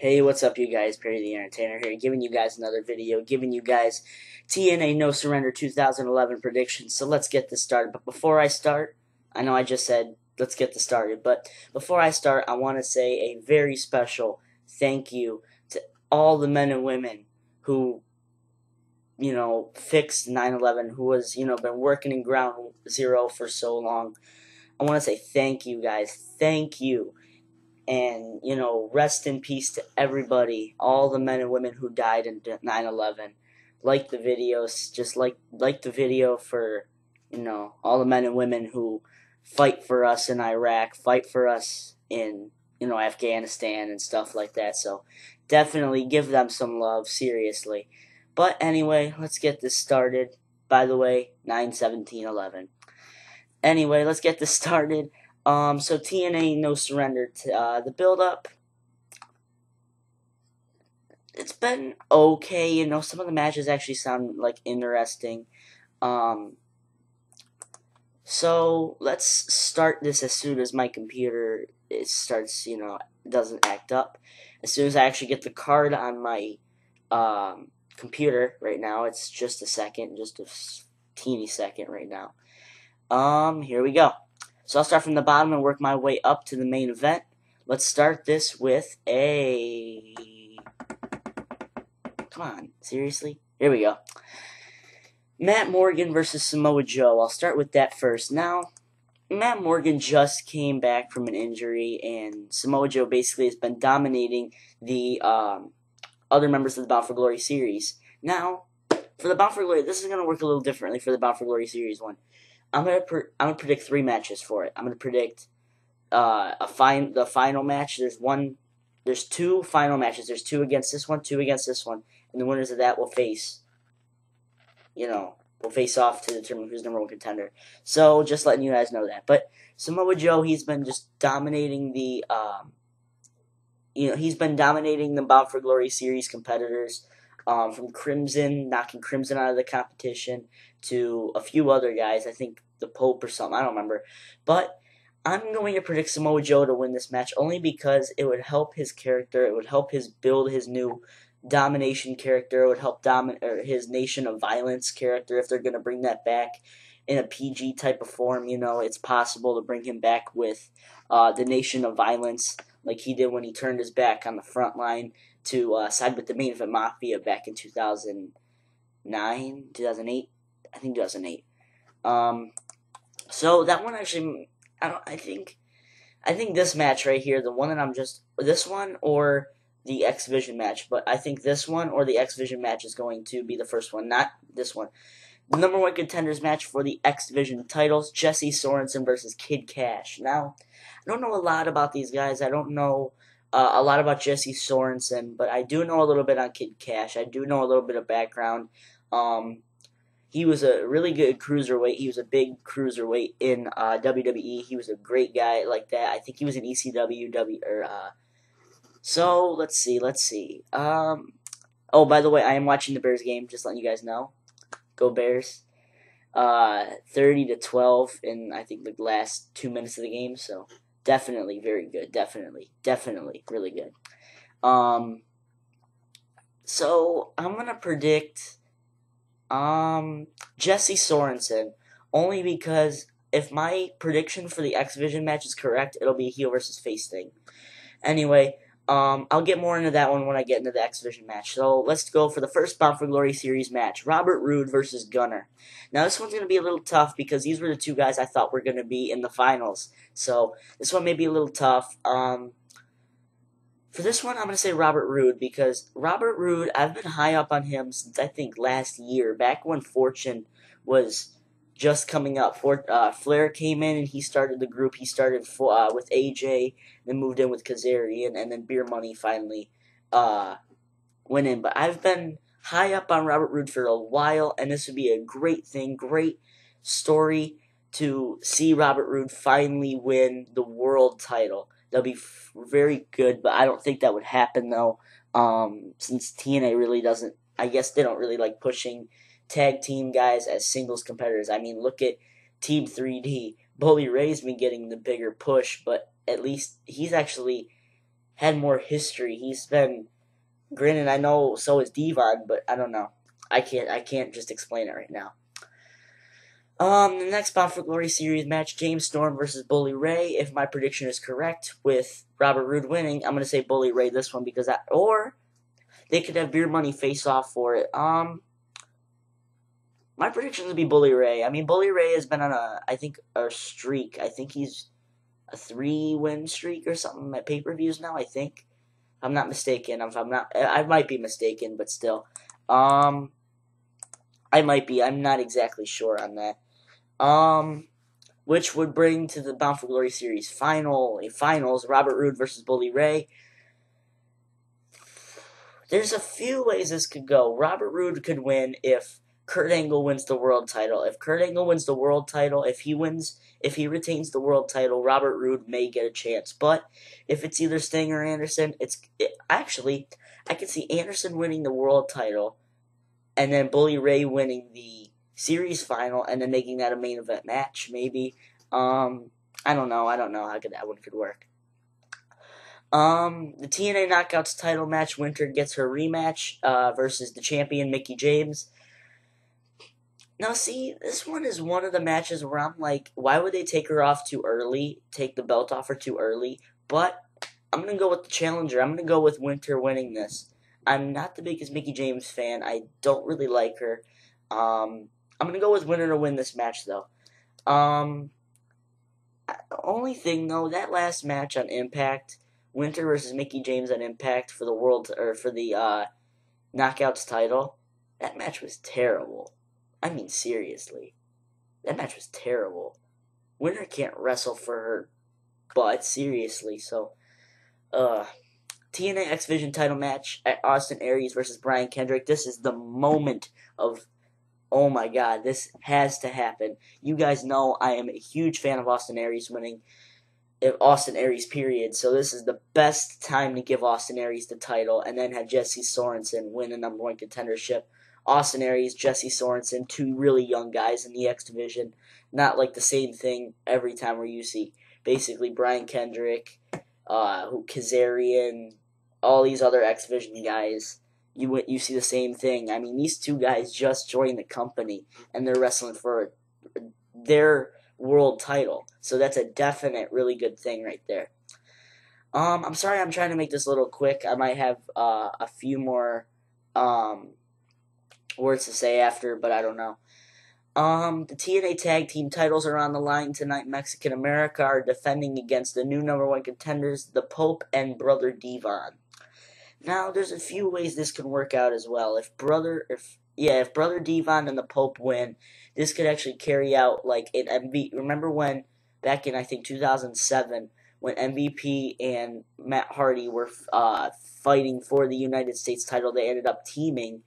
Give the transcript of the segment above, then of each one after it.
Hey, what's up, you guys? Perry the Entertainer here, giving you guys another video, giving you guys TNA No Surrender 2011 predictions. So let's get this started. But before I start, I know I just said let's get this started, but before I start, I want to say a very special thank you to all the men and women who, fixed 9/11, who was, been working in ground zero for so long. I want to say thank you, guys. Thank you. And, rest in peace to everybody, all the men and women who died in 9/11. Like the videos, just like the video for, all the men and women who fight for us in Iraq, fight for us in, Afghanistan and stuff like that. So definitely give them some love, seriously. But anyway, let's get this started. By the way, 9/17/11. Anyway, let's get this started. So TNA No Surrender. The build-up, it's been okay. Some of the matches actually sound like interesting. So let's start this as soon as my computer starts, doesn't act up. As soon as I actually get the card on my computer right now, it's just a second, just a teeny second right now. Here we go. So I'll start from the bottom and work my way up to the main event. Let's start this with a... Come on, seriously? Here we go. Matt Morgan versus Samoa Joe. I'll start with that first. Now, Matt Morgan just came back from an injury, and Samoa Joe basically has been dominating the other members of the Bound for Glory series. Now, for the Bound for Glory, this is going to work a little differently for the Bound for Glory series one. I'm gonna predict 3 matches for it. I'm gonna predict the final match. There's 2 final matches. There's 2 against this one, 2 against this one, and the winners of that will face, will face off to determine who's number 1 contender. So just letting you guys know that. But Samoa Joe, he's been just dominating the, he's been dominating the Bound for Glory series competitors. From Crimson, knocking Crimson out of the competition, to a few other guys. I think the Pope or something. I don't remember. But I'm going to predict Samoa Joe to win this match only because it would help his character. It would help build his new domination character. It would help his Nation of Violence character if they're going to bring that back in a PG type of form. It's possible to bring him back with the Nation of Violence like he did when he turned his back on the front line to side with the Main Event Mafia back in 2009, 2008, I think 2008. So that one actually, I think this match right here, the one that this one or the X Division match, but I think this one or the X Division match is going to be the first one, not this one. The number 1 contenders match for the X Division titles, Jesse Sorensen versus Kid Kash. Now, I don't know a lot about these guys. I don't know a lot about Jesse Sorensen, but I do know a little bit on Kid Kash. I do know a little bit of background. He was a really good cruiserweight. He was a big cruiserweight in WWE. He was a great guy like that. I think he was in ECW. So let's see. Oh, by the way, I am watching the Bears game. Just letting you guys know. Go Bears. 30-12 in I think the last 2 minutes of the game. So definitely very good. Definitely really good. So I'm gonna predict Jesse Sorensen only because if my prediction for the X Division match is correct, it'll be a heel versus face thing. Anyway, I'll get more into that one when I get into the X Division match. So let's go for the first Bound for Glory series match. Robert Roode versus Gunner. Now this one's going to be a little tough because these were the 2 guys I thought were going to be in the finals. So this one may be a little tough. For this one, I'm going to say Robert Roode because Robert Roode, I've been high up on him since I think last year, back when Fortune was just coming up. Flair came in and he started the group. He started with AJ, then moved in with Kazarian, and then Beer Money finally went in. But I've been high up on Robert Roode for a while, and this would be a great thing, great story to see Robert Roode finally win the world title. That'll be very good, but I don't think that would happen, though, since TNA really doesn't, I guess they don't really like pushing tag team guys as singles competitors. I mean, look at Team 3D. Bully Ray's been getting the bigger push, but at least he's actually had more history. He's been, granted, I know so is Devon, but I don't know. I can't just explain it right now. The next Bound for Glory series match, James Storm versus Bully Ray. If my prediction is correct, with Robert Roode winning, I'm gonna say Bully Ray this one because or they could have beer money face off for it. My prediction would be Bully Ray. I mean, Bully Ray has been on a streak. I think he's a 3-win streak or something at pay-per-views now. I think. I'm not mistaken. If I'm not, I might be mistaken, but still, I might be. I'm not exactly sure on that. Which would bring to the Bound for Glory series finals, Robert Roode versus Bully Ray. There's a few ways this could go. Robert Roode could win if Kurt Angle wins the world title. If Kurt Angle wins the world title, if he retains the world title, Robert Roode may get a chance. But if it's either Sting or Anderson, actually, I can see Anderson winning the world title and then Bully Ray winning the series final and then making that a main event match, maybe. I don't know how that one could work. The TNA Knockouts title match, Winter gets her rematch versus the champion, Mickie James. Now, see, this one is one of the matches where I'm like, why would they take her off too early, take the belt off her too early? But I'm going to go with the challenger. I'm going to go with Winter winning this. I'm not the biggest Mickie James fan. I don't really like her. I'm going to go with Winter to win this match, though. The only thing, though, that last match on Impact, Winter versus Mickie James on Impact for the Knockouts title, that match was terrible. I mean, seriously. That match was terrible. Winter can't wrestle for her butt, seriously. So, TNA X Division title match at Austin Aries versus Brian Kendrick. This is the moment of, oh my god, this has to happen. You guys know I am a huge fan of Austin Aries winning. Austin Aries, period. So this is the best time to give Austin Aries the title and then have Jesse Sorensen win the number 1 contendership. Austin Aries, Jesse Sorensen, 2 really young guys in the X Division. Not like the same thing every time where you see basically Brian Kendrick, Kazarian, all these other X Division guys. You see the same thing. I mean, these 2 guys just joined the company and they're wrestling for their world title. So that's a definite really good thing right there. I'm sorry I'm trying to make this a little quick. I might have a few more words to say after, but I don't know. The TNA Tag Team titles are on the line tonight. Mexican America are defending against the new number 1 contenders, the Pope and Brother Devon. Now, there's a few ways this can work out as well. If Brother Devon and the Pope win, this could actually carry out like an MVP. Remember when back in I think 2007 when MVP and Matt Hardy were fighting for the United States title, they ended up teaming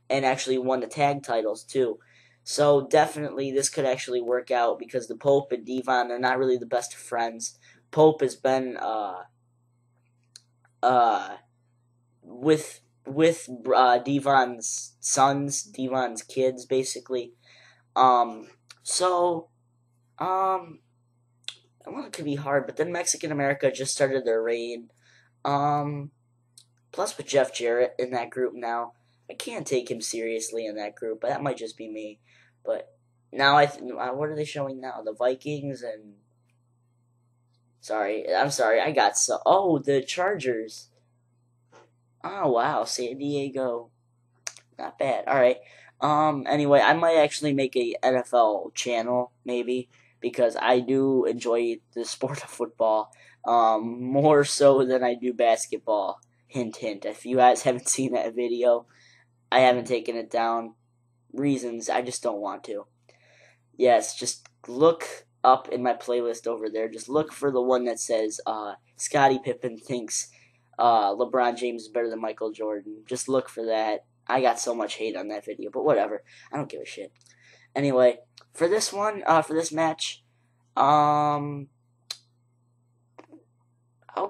and actually won the tag titles too. So definitely this could actually work out because the Pope and Devon are not really the best of friends. Pope has been with Devon's sons, Devon's kids, basically. Well, it could be hard, but then Mexican America just started their reign. Plus with Jeff Jarrett in that group now, I can't take him seriously in that group, but that might just be me. But now what are they showing now? The Vikings and the Chargers. Oh wow, San Diego. Not bad. Alright. Anyway, I might actually make a NFL channel, maybe, because I do enjoy the sport of football, more so than I do basketball. Hint, hint. If you guys haven't seen that video, I haven't taken it down. Reasons, I just don't want to. Yes, just look up in my playlist over there. Just look for the one that says, Scottie Pippen thinks LeBron James is better than Michael Jordan. Just look for that. I got so much hate on that video, but whatever. I don't give a shit. Anyway, for this one, for this match, I'll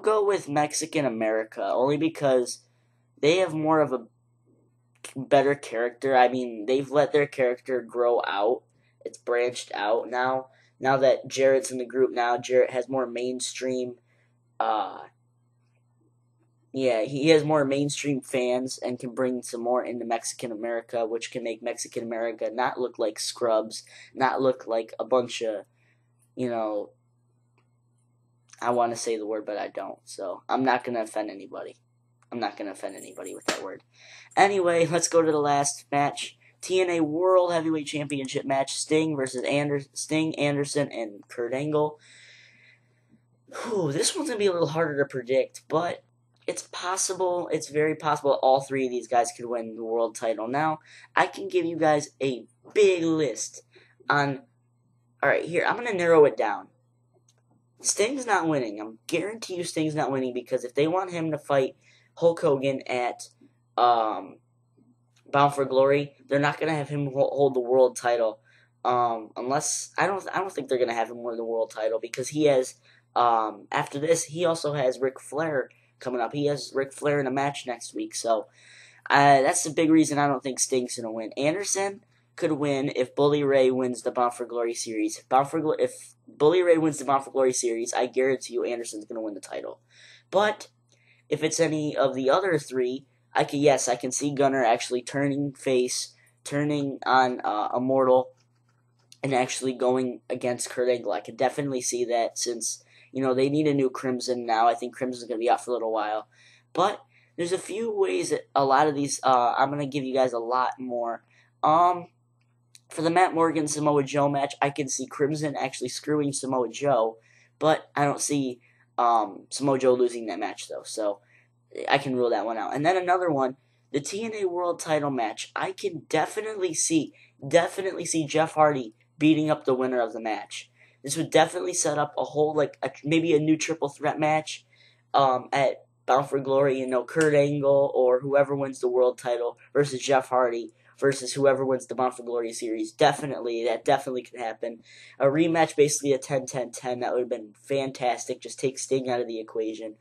go with Mexican America, only because they have more of a better character. I mean, they've let their character grow out. It's branched out now. Now that Jarrett's in the group now, Jarrett has more mainstream Yeah, he has more mainstream fans and can bring some more into Mexican America, which can make Mexican America not look like scrubs, not look like a bunch of, you know, I want to say the word, but I don't. So I'm not going to offend anybody. I'm not going to offend anybody with that word. Anyway, let's go to the last match. TNA World Heavyweight Championship match. Sting versus Sting, Anderson, and Kurt Angle. Whew, this one's going to be a little harder to predict, but it's possible. It's very possible all three of these guys could win the world title. Now, I can give you guys a big list on... Alright, here, I'm going to narrow it down. Sting's not winning. I'm guarantee you Sting's not winning because if they want him to fight Hulk Hogan at Bound for Glory, they're not gonna have him hold the world title. Unless I don't think they're gonna have him win the world title because he has after this he also has Ric Flair coming up. He has Ric Flair in a match next week, so that's the big reason I don't think Sting's gonna win. Anderson could win if Bully Ray wins the Bound for Glory series. If Bully Ray wins the Bound for Glory series, I guarantee you Anderson's going to win the title. But if it's any of the other three, I can see Gunner actually turning face, turning on Immortal, and actually going against Kurt Angle. I could definitely see that since, they need a new Crimson now. I think Crimson's going to be out for a little while. But there's a few ways that a lot of these, I'm going to give you guys a lot more. For the Matt Morgan Samoa Joe match, I can see Crimson actually screwing Samoa Joe, but I don't see Samoa Joe losing that match though, so I can rule that one out. And then another one, the TNA World Title match, I can definitely see Jeff Hardy beating up the winner of the match. This would definitely set up a whole maybe a new triple threat match at Bound for Glory. Kurt Angle or whoever wins the world title versus Jeff Hardy versus whoever wins the Bound for Glory series. That definitely could happen. A rematch, basically a 10-10-10, that would have been fantastic. Just take Sting out of the equation.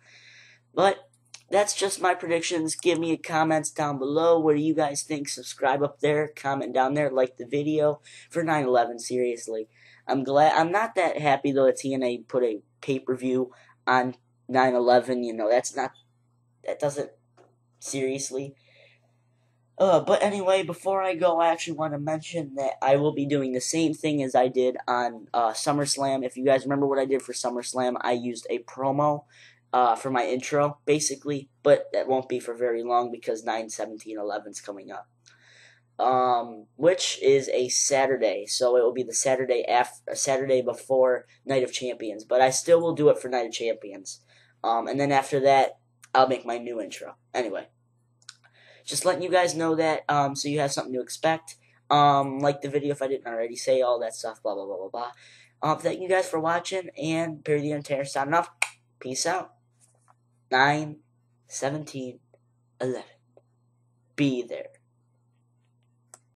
But that's just my predictions. Give me comments down below. What do you guys think? Subscribe up there, comment down there, like the video for 9/11. Seriously, I'm not that happy though that TNA put a pay-per-view on 9/11. That doesn't seriously. But anyway, before I go, I actually want to mention that I will be doing the same thing as I did on SummerSlam. If you guys remember what I did for SummerSlam, I used a promo for my intro, basically. But that won't be for very long because 9/17/11 is coming up. Which is a Saturday, so it will be the Saturday before Night of Champions. But I still will do it for Night of Champions. And then after that, I'll make my new intro. Anyway. Just letting you guys know that, so you have something to expect. Like the video if I didn't already say all that stuff, blah, blah, blah, blah, blah. Thank you guys for watching, and Barry the Entertainer signing off. Peace out. 9/17/11. Be there.